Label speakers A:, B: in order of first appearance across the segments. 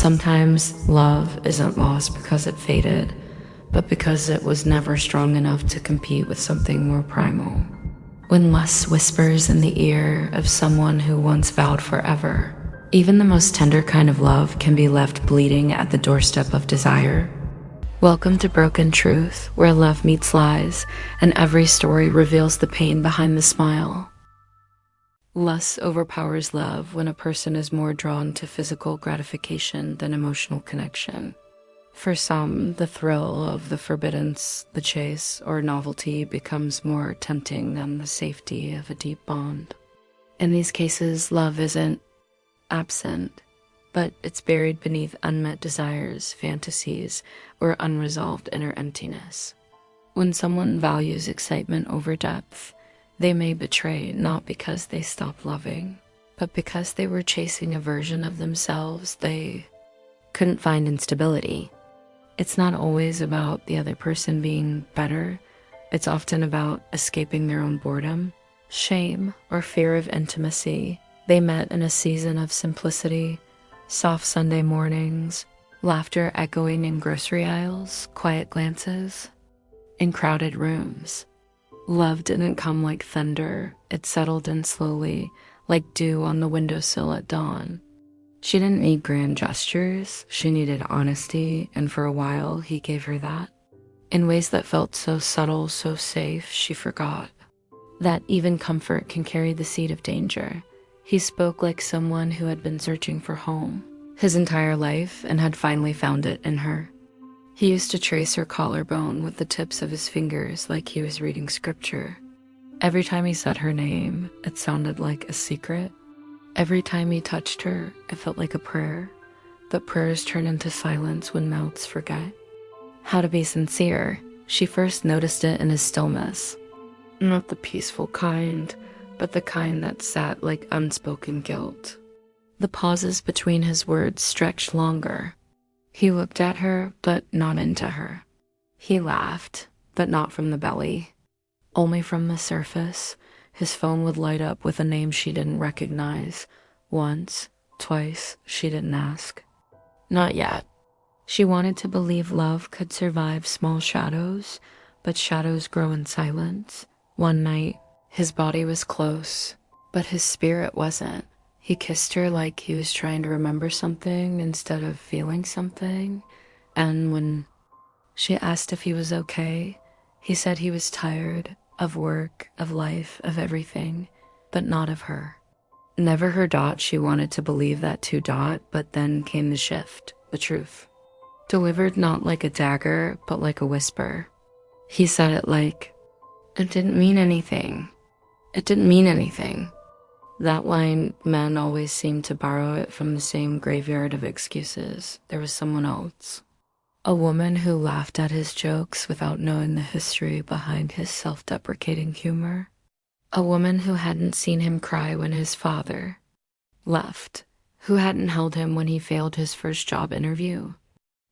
A: Sometimes love isn't lost because it faded, but because it was never strong enough to compete with something more primal. When lust whispers in the ear of someone who once vowed forever, even the most tender kind of love can be left bleeding at the doorstep of desire. Welcome to Broken Truth, where love meets lies, and every story reveals the pain behind the smile. Lust overpowers love when a person is more drawn to physical gratification than emotional connection. For some, the thrill of the forbidden, the chase, or novelty becomes more tempting than the safety of a deep bond. In these cases, love isn't absent, but it's buried beneath unmet desires, fantasies, or unresolved inner emptiness. When someone values excitement over depth, they may betray not because they stopped loving, but because they were chasing a version of themselves they couldn't find in stability. It's not always about the other person being better. It's often about escaping their own boredom, shame, or fear of intimacy. They met in a season of simplicity, soft Sunday mornings, laughter echoing in grocery aisles, quiet glances, in crowded rooms. Love didn't come like thunder. It settled in slowly, like dew on the windowsill at dawn. She didn't need grand gestures. She needed honesty, and for a while, he gave her that. In ways that felt so subtle, so safe, she forgot that even comfort can carry the seed of danger. He spoke like someone who had been searching for home his entire life and had finally found it in her. He used to trace her collarbone with the tips of his fingers like he was reading scripture. Every time he said her name, it sounded like a secret. Every time he touched her, it felt like a prayer. But prayers turn into silence when mouths forget how to be sincere. She first noticed it in his stillness. Not the peaceful kind, but the kind that sat like unspoken guilt. The pauses between his words stretched longer. He looked at her, but not into her. He laughed, but not from the belly, only from the surface. His phone would light up with a name she didn't recognize. Once, twice, she didn't ask. Not yet. She wanted to believe love could survive small shadows, but shadows grow in silence. One night, his body was close, but his spirit wasn't. He kissed her like he was trying to remember something instead of feeling something. And when she asked if he was okay, he said he was tired of work, of life, of everything, but not of her. Never her dot, she wanted to believe that too dot, but then came the shift, the truth. Delivered not like a dagger, but like a whisper. He said it like, "It didn't mean anything. It didn't mean anything." That line, men always seemed to borrow it from the same graveyard of excuses. There was someone else. A woman who laughed at his jokes without knowing the history behind his self-deprecating humor. A woman who hadn't seen him cry when his father left. Who hadn't held him when he failed his first job interview.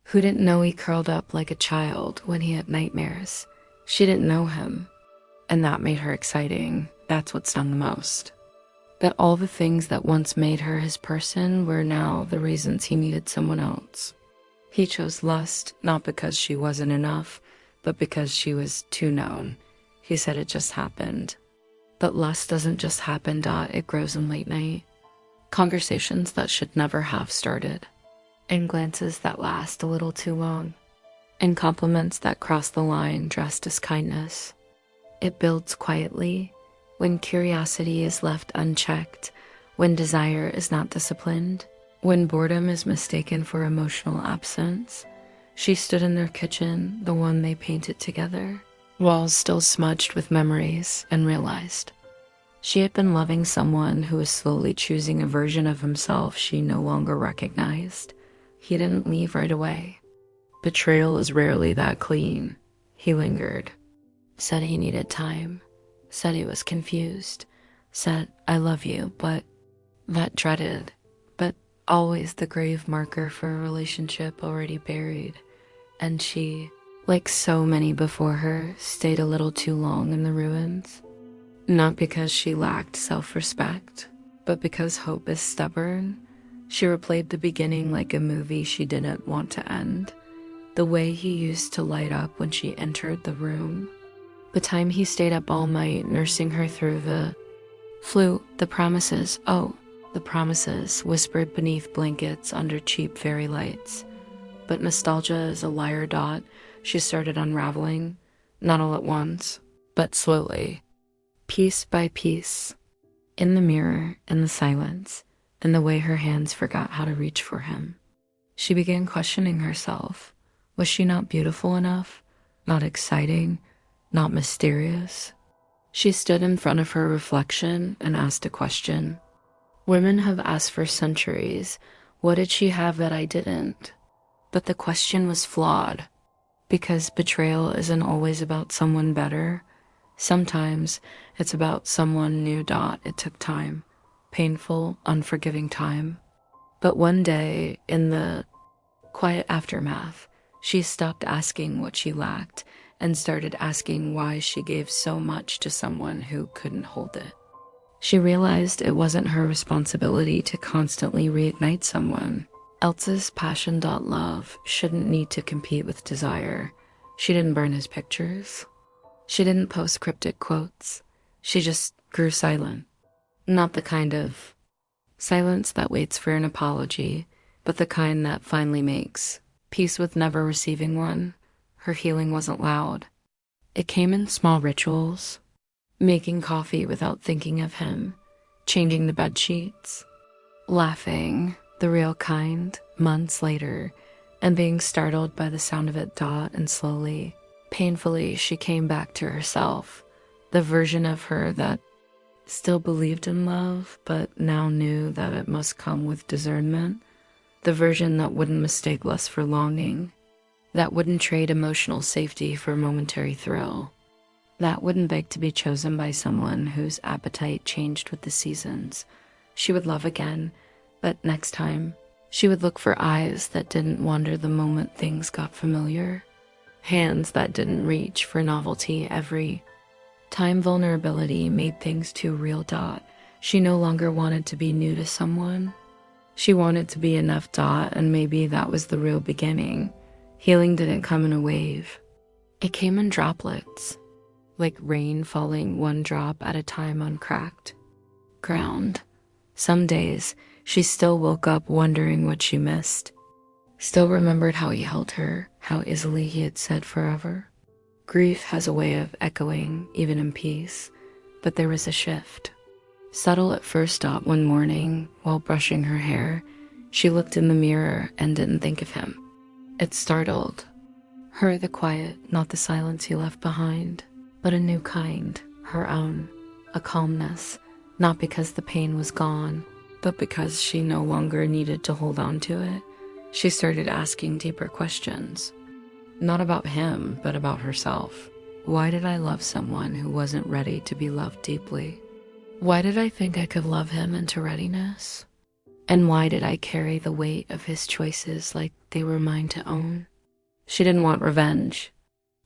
A: Who didn't know he curled up like a child when he had nightmares. She didn't know him. And that made her exciting. That's what stung the most. But all the things that once made her his person were now the reasons he needed someone else. He chose lust, not because she wasn't enough, but because she was too known. He said it just happened. But lust doesn't just happen, Dot. It grows in late night. Conversations that should never have started. In glances that last a little too long. In compliments that cross the line dressed as kindness. It builds quietly. When curiosity is left unchecked, when desire is not disciplined, when boredom is mistaken for emotional absence. She stood in their kitchen, the one they painted together, walls still smudged with memories, and realized she had been loving someone who was slowly choosing a version of himself she no longer recognized. He didn't leave right away. Betrayal is rarely that clean. He lingered, said he needed time. Said he was confused, said, "I love you," but that dreaded, but always the grave marker for a relationship already buried. And she, like so many before her, stayed a little too long in the ruins. Not because she lacked self-respect, but because hope is stubborn. She replayed the beginning like a movie she didn't want to end. The way he used to light up when she entered the room. The time he stayed up all night nursing her through the flu, the promises, oh, the promises whispered beneath blankets under cheap fairy lights. But nostalgia is a liar. She started unraveling, not all at once, but slowly, piece by piece, in the mirror, in the silence, in the way her hands forgot how to reach for him. She began questioning herself. Was she not beautiful enough? Not exciting? Not mysterious? She stood in front of her reflection and asked a question. Women have asked for centuries, what did she have that I didn't? But the question was flawed, because betrayal isn't always about someone better. Sometimes it's about someone new. It took time, painful, unforgiving time. But one day, in the quiet aftermath, she stopped asking what she lacked and started asking why she gave so much to someone who couldn't hold it. She realized it wasn't her responsibility to constantly reignite someone else's passion. Love shouldn't need to compete with desire. She didn't burn his pictures. She didn't post cryptic quotes. She just grew silent. Not the kind of silence that waits for an apology, but the kind that finally makes peace with never receiving one. Her healing wasn't loud. It came in small rituals. Making coffee without thinking of him, changing the bed sheets, laughing, the real kind, months later, and being startled by the sound of it. And slowly, painfully, she came back to herself, the version of her that still believed in love, but now knew that it must come with discernment, the version that wouldn't mistake lust for longing, that wouldn't trade emotional safety for momentary thrill, that wouldn't beg to be chosen by someone whose appetite changed with the seasons. She would love again, but next time, she would look for eyes that didn't wander the moment things got familiar, hands that didn't reach for novelty every time vulnerability made things too real. She no longer wanted to be new to someone. She wanted to be enough. And maybe that was the real beginning. Healing didn't come in a wave. It came in droplets. Like rain falling one drop at a time on cracked ground. Some days, she still woke up wondering what she missed. Still remembered how he held her, how easily he had said forever. Grief has a way of echoing, even in peace, but there was a shift. Subtle at first. One morning, while brushing her hair, she looked in the mirror and didn't think of him. It startled her, the quiet, not the silence he left behind. But a new kind, her own, a calmness, not because the pain was gone, but because she no longer needed to hold on to it. She started asking deeper questions, not about him, but about herself. Why did I love someone who wasn't ready to be loved deeply? Why did I think I could love him into readiness? And why did I carry the weight of his choices like they were mine to own? She didn't want revenge.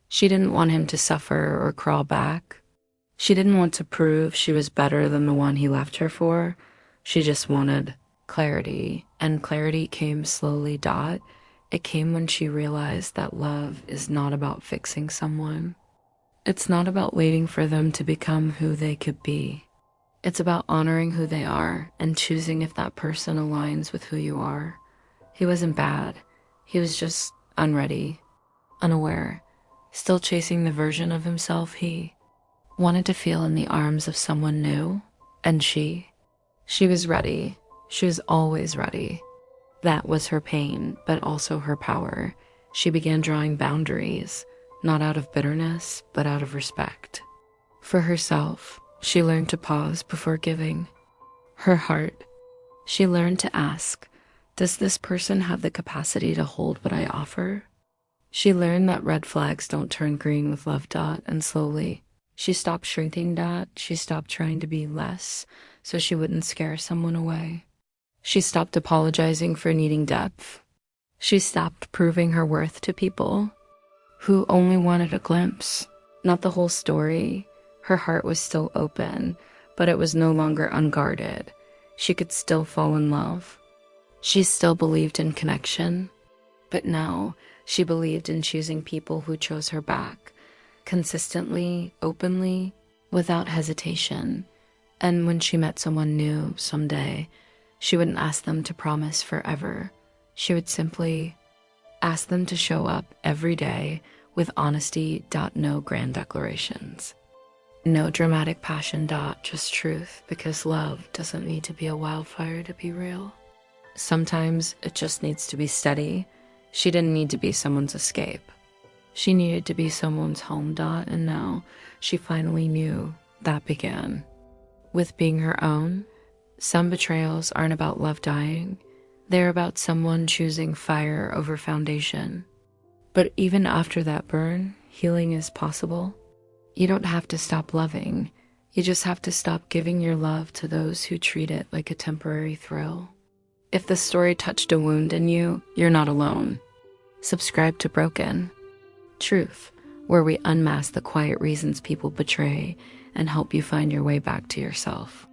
A: She didn't want him to suffer or crawl back. She didn't want to prove she was better than the one he left her for. She just wanted clarity, and clarity came slowly. It came when she realized that love is not about fixing someone. It's not about waiting for them to become who they could be. It's about honoring who they are and choosing if that person aligns with who you are. He wasn't bad. He was just unready, unaware. Still chasing the version of himself he wanted to feel in the arms of someone new. And she was ready. She was always ready. That was her pain, but also her power. She began drawing boundaries, not out of bitterness, but out of respect. For herself, she learned to pause before giving. Her heart, she learned to ask, does this person have the capacity to hold what I offer? She learned that red flags don't turn green with love. And slowly, she stopped shrinking. She stopped trying to be less so she wouldn't scare someone away. She stopped apologizing for needing depth. She stopped proving her worth to people who only wanted a glimpse, not the whole story. Her heart was still open, but it was no longer unguarded. She could still fall in love. She still believed in connection, but now she believed in choosing people who chose her back, consistently, openly, without hesitation. And when she met someone new someday, she wouldn't ask them to promise forever. She would simply ask them to show up every day with honesty. No grand declarations. No dramatic passion. Just truth, because love doesn't need to be a wildfire to be real. Sometimes it just needs to be steady. She didn't need to be someone's escape. She needed to be someone's home. And now she finally knew that began with being her own. Some betrayals aren't about love dying. They're about someone choosing fire over foundation. But even after that burn, healing is possible. You don't have to stop loving. You just have to stop giving your love to those who treat it like a temporary thrill. If the story touched a wound in you, you're not alone. Subscribe to Broken Truth, where we unmask the quiet reasons people betray and help you find your way back to yourself.